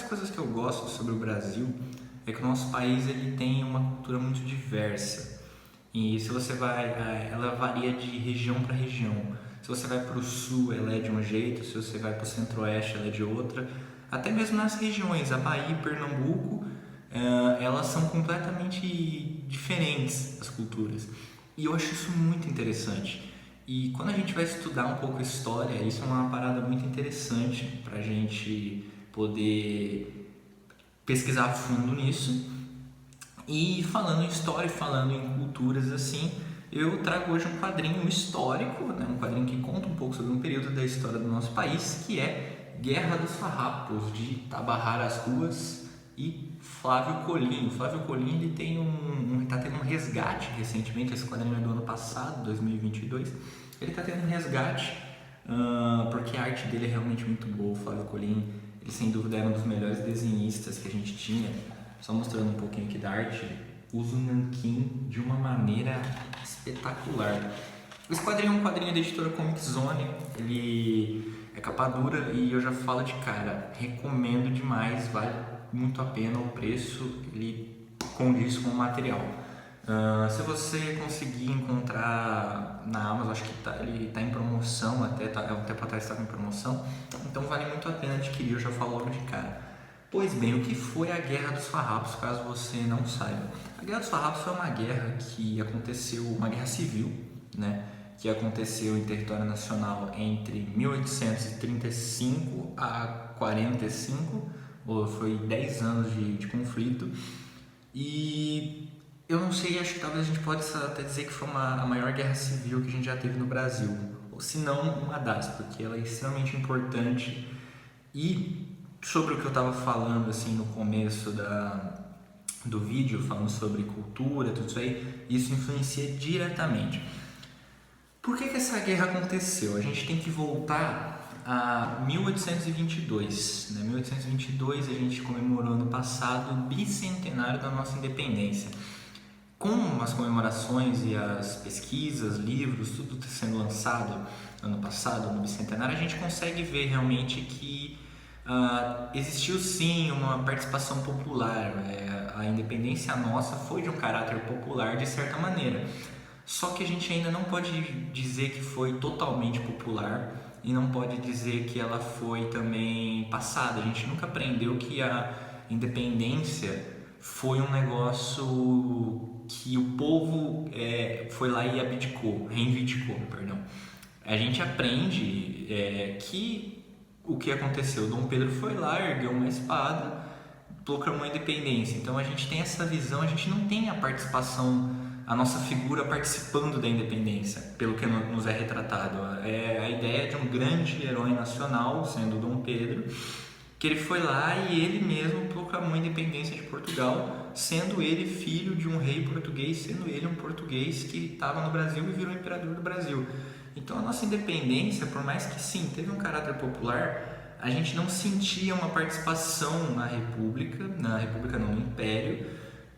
coisas que eu gosto sobre o Brasil é que o nosso país ele tem uma cultura muito diversa. E se você vai, ela varia de região para região. Se você vai para o sul, ela é de um jeito, se você vai para o centro-oeste, ela é de outra. Até mesmo nas regiões, a Bahia e Pernambuco, elas são completamente diferentes, as culturas. E eu acho isso muito interessante. E quando a gente vai estudar um pouco história, isso é uma parada muito interessante para a gente poder pesquisar a fundo nisso. E falando em história, falando em culturas assim, eu trago hoje um quadrinho histórico, né? Um quadrinho que conta um pouco sobre um período da história do nosso país, que é Guerra dos Farrapos, de Tabajara às Ruas e Flávio Colim. O Flávio Colim ele tem tá tendo um resgate recentemente, esse quadrinho é do ano passado, 2022. Ele está tendo um resgate porque a arte dele é realmente muito boa. O Flávio Colim, ele sem dúvida era um dos melhores desenhistas que a gente tinha. Só mostrando um pouquinho aqui da arte, usa o nanquim de uma maneira espetacular. Esse quadrinho é um quadrinho da editora Comic Zone, ele é capa dura e eu já falo de cara, recomendo demais, vale muito a pena o preço, ele condiz com o material. Se você conseguir encontrar na Amazon, acho que ele está em promoção, até um tempo atrás estava em promoção, então vale muito a pena adquirir, eu já falo logo de cara. Pois bem, o que foi a Guerra dos Farrapos, caso você não saiba? A Guerra dos Farrapos foi uma guerra que aconteceu, uma guerra civil, né? Que aconteceu em território nacional entre 1835 a 45, foi 10 anos de conflito. E eu não sei, acho que talvez a gente possa até dizer que foi a maior guerra civil que a gente já teve no Brasil, ou se não uma das, porque ela é extremamente importante. E sobre o que eu estava falando assim no começo do vídeo, falando sobre cultura, tudo isso aí, isso influencia diretamente. Por que essa guerra aconteceu? A gente tem que voltar a 1822. Né? 1822 a gente comemorou ano passado o bicentenário da nossa independência. Com as comemorações e as pesquisas, livros, tudo sendo lançado ano passado, no bicentenário, a gente consegue ver realmente que existiu sim uma participação popular, a independência nossa foi de um caráter popular de certa maneira, só que a gente ainda não pode dizer que foi totalmente popular e não pode dizer que ela foi também passada. A gente nunca aprendeu que a independência foi um negócio que o povo foi lá e reivindicou, perdão. A gente aprende que o que aconteceu? Dom Pedro foi lá, ergueu uma espada, proclamou a independência. Então a gente tem essa visão, a gente não tem a participação, a nossa figura participando da independência, pelo que nos é retratado. É a ideia de um grande herói nacional, sendo Dom Pedro, que ele foi lá e ele mesmo proclamou a independência de Portugal, sendo ele filho de um rei português, sendo ele um português que estava no Brasil e virou imperador do Brasil. Então a nossa independência, por mais que sim, teve um caráter popular, a gente não sentia uma participação na República não, no Império,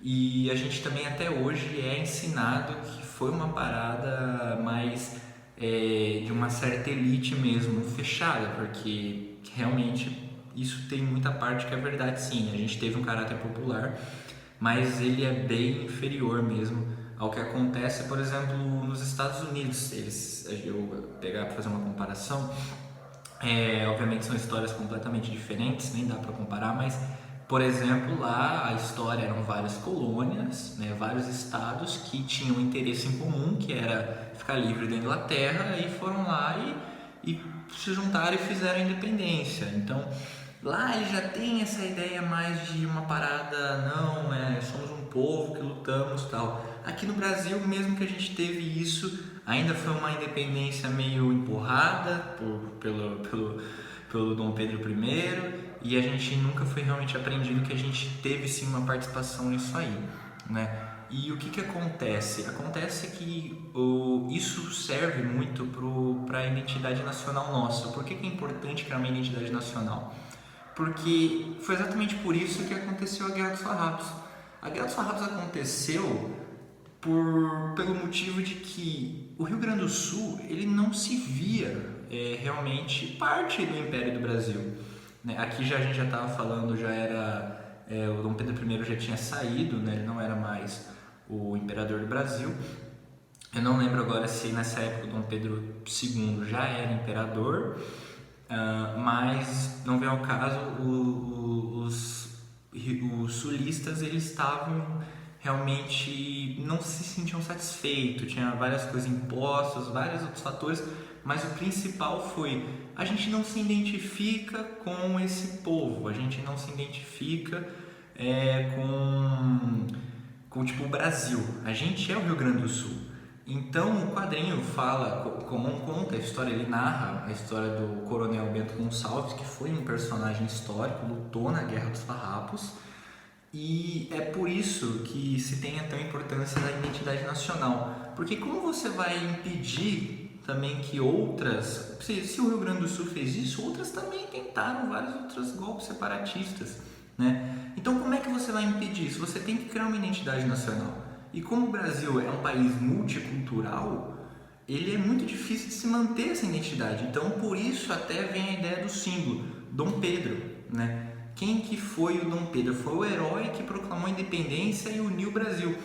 e a gente também até hoje é ensinado que foi uma parada mais de uma certa elite mesmo, fechada, porque realmente isso tem muita parte que é verdade sim, a gente teve um caráter popular, mas ele é bem inferior mesmo ao que acontece, por exemplo, nos Estados Unidos. Eu pegar para fazer uma comparação, obviamente são histórias completamente diferentes, nem dá para comparar, mas, por exemplo, lá a história eram várias colônias, né, vários estados que tinham um interesse em comum, que era ficar livre da Inglaterra, e foram lá e se juntaram e fizeram a independência. Então, lá ele já tem essa ideia mais de uma parada, não, somos um povo que lutamos e tal. Aqui no Brasil, mesmo que a gente teve isso, ainda foi uma independência meio empurrada pelo Dom Pedro I, e a gente nunca foi realmente aprendido que a gente teve sim uma participação nisso aí, né? E o que acontece? Acontece que isso serve muito para a identidade nacional nossa. Por que é importante criar uma identidade nacional? Porque foi exatamente por isso que aconteceu a Guerra dos Farrapos. A Guerra dos Farrapos aconteceu pelo motivo de que o Rio Grande do Sul ele não se via realmente parte do Império do Brasil. né? Aqui já a gente já estava falando, já era o Dom Pedro I já tinha saído, né? Ele não era mais o imperador do Brasil. Eu não lembro agora se nessa época o Dom Pedro II já era imperador, mas não vem ao caso. Os sulistas, eles estavam realmente, não se sentiam satisfeitos, tinha várias coisas impostas, vários outros fatores, mas o principal foi: a gente não se identifica com esse povo, a gente não se identifica com tipo o Brasil, a gente é o Rio Grande do Sul. Então o quadrinho fala, como conta a história, ele narra a história do Coronel Bento Gonçalves, que foi um personagem histórico, lutou na Guerra dos Farrapos, e é por isso que se tem a tão importância da identidade nacional. Porque como você vai impedir também que outras... Se o Rio Grande do Sul fez isso, outras também tentaram vários outros golpes separatistas, né? Então como é que você vai impedir isso? Você tem que criar uma identidade nacional. E como o Brasil é um país multicultural, ele é muito difícil de se manter essa identidade. Então por isso até vem a ideia do símbolo, Dom Pedro, né? Quem que foi o Dom Pedro? Foi o herói que proclamou a independência e uniu o Brasil.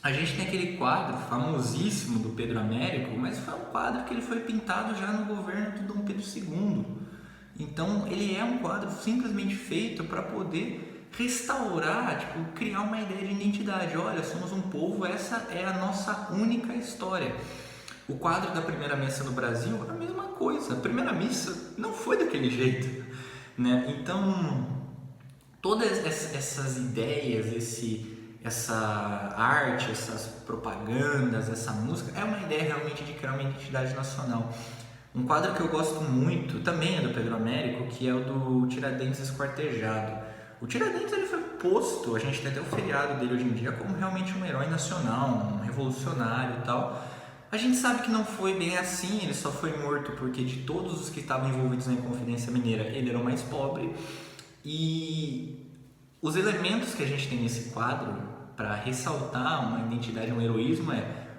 A gente tem aquele quadro famosíssimo do Pedro Américo, mas foi um quadro que ele foi pintado já no governo do Dom Pedro II. Então ele é um quadro simplesmente feito para poder restaurar, tipo, criar uma ideia de identidade. Olha, somos um povo, essa é a nossa única história. O quadro da primeira missa no Brasil, a mesma coisa. A primeira missa não foi daquele jeito, né? Então, todas essas ideias, essa arte, essas propagandas, essa música, é uma ideia realmente de criar uma identidade nacional. Um quadro que eu gosto muito, também é do Pedro Américo, que é o do Tiradentes Esquartejado. O Tiradentes, ele foi posto, a gente tem até o feriado dele hoje em dia, como realmente um herói nacional, um revolucionário e tal. A gente sabe que não foi bem assim, ele só foi morto porque de todos os que estavam envolvidos na Inconfidência Mineira, ele era o mais pobre. E os elementos que a gente tem nesse quadro para ressaltar uma identidade, um heroísmo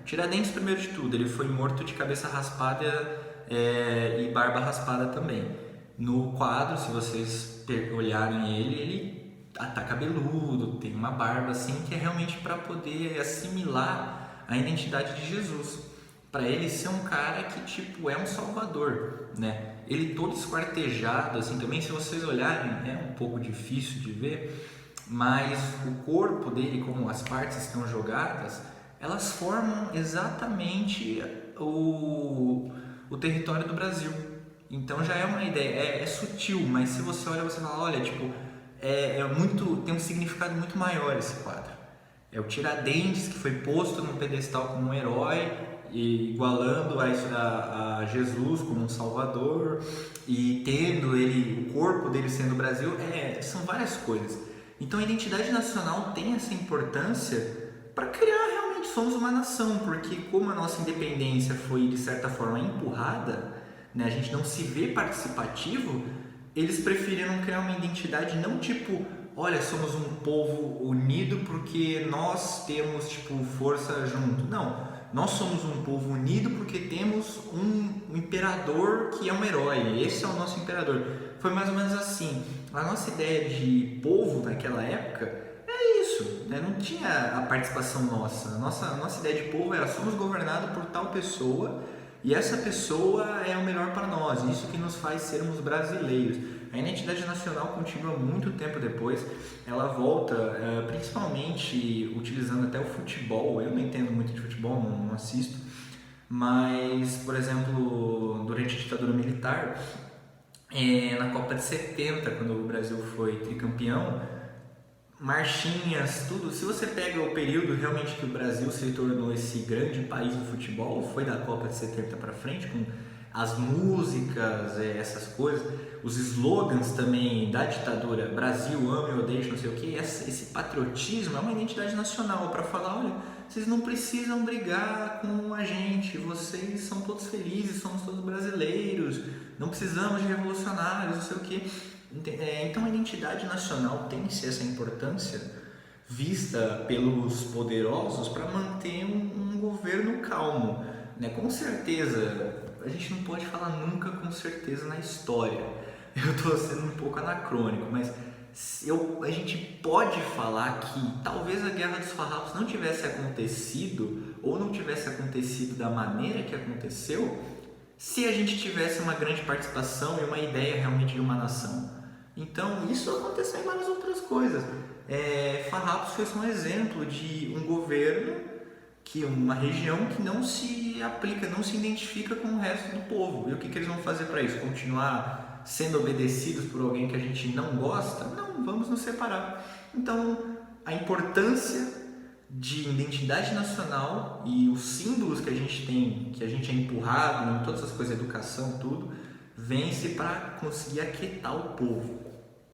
Tiradentes, primeiro de tudo, ele foi morto de cabeça raspada e barba raspada também. No quadro, se vocês olharem ele tá cabeludo, tem uma barba assim, que é realmente para poder assimilar a identidade de Jesus. Para ele ser um cara que tipo é um salvador, né? Ele todo esquartejado assim também, se vocês olharem, é um pouco difícil de ver, mas o corpo dele, como as partes estão jogadas, elas formam exatamente o território do Brasil. Então já é uma ideia, é sutil, mas se você olha, você fala, olha, tipo, tem um significado muito maior esse quadro. É o Tiradentes que foi posto num pedestal como um herói, e igualando a Jesus como um salvador, e tendo o corpo dele sendo o Brasil, são várias coisas. Então a identidade nacional tem essa importância para criar realmente, somos uma nação, porque como a nossa independência foi de certa forma empurrada, né, a gente não se vê participativo, eles preferiram criar uma identidade não tipo, olha, somos um povo unido porque nós temos tipo força junto. Não, nós somos um povo unido porque temos um imperador que é um herói, esse é o nosso imperador. Foi mais ou menos assim. A nossa ideia de povo naquela época é isso, né? Não tinha a participação nossa. A nossa ideia de povo era: somos governados por tal pessoa e essa pessoa é o melhor para nós, isso que nos faz sermos brasileiros. A identidade nacional continua muito tempo depois, ela volta principalmente utilizando até o futebol. Eu não entendo muito de futebol, não assisto, mas, por exemplo, durante a ditadura militar, na Copa de 70, quando o Brasil foi tricampeão, marchinhas, tudo. Se você pega o período realmente que o Brasil se tornou esse grande país do futebol, foi da Copa de 70 para frente, com as músicas, essas coisas, os slogans também da ditadura, Brasil, ame ou deixe, não sei o que, esse patriotismo é uma identidade nacional para falar, olha, vocês não precisam brigar com a gente, vocês são todos felizes, somos todos brasileiros, não precisamos de revolucionários, não sei o que. Então a identidade nacional tem-se essa importância vista pelos poderosos para manter um governo calmo, né? Com certeza, a gente não pode falar nunca com certeza na história. eu estou sendo um pouco anacrônico, mas a gente pode falar que talvez a Guerra dos Farrapos não tivesse acontecido, ou não tivesse acontecido da maneira que aconteceu, se a gente tivesse uma grande participação e uma ideia realmente de uma nação. Então, isso aconteceu em várias outras coisas. Farrapos foi só um exemplo de um governo, uma região que não se aplica, não se identifica com o resto do povo. E o que eles vão fazer para isso? Continuar sendo obedecidos por alguém que a gente não gosta? Não, vamos nos separar. Então, a importância de identidade nacional e os símbolos que a gente tem, que a gente é empurrado em todas as coisas, educação, tudo, vence para conseguir aquietar o povo.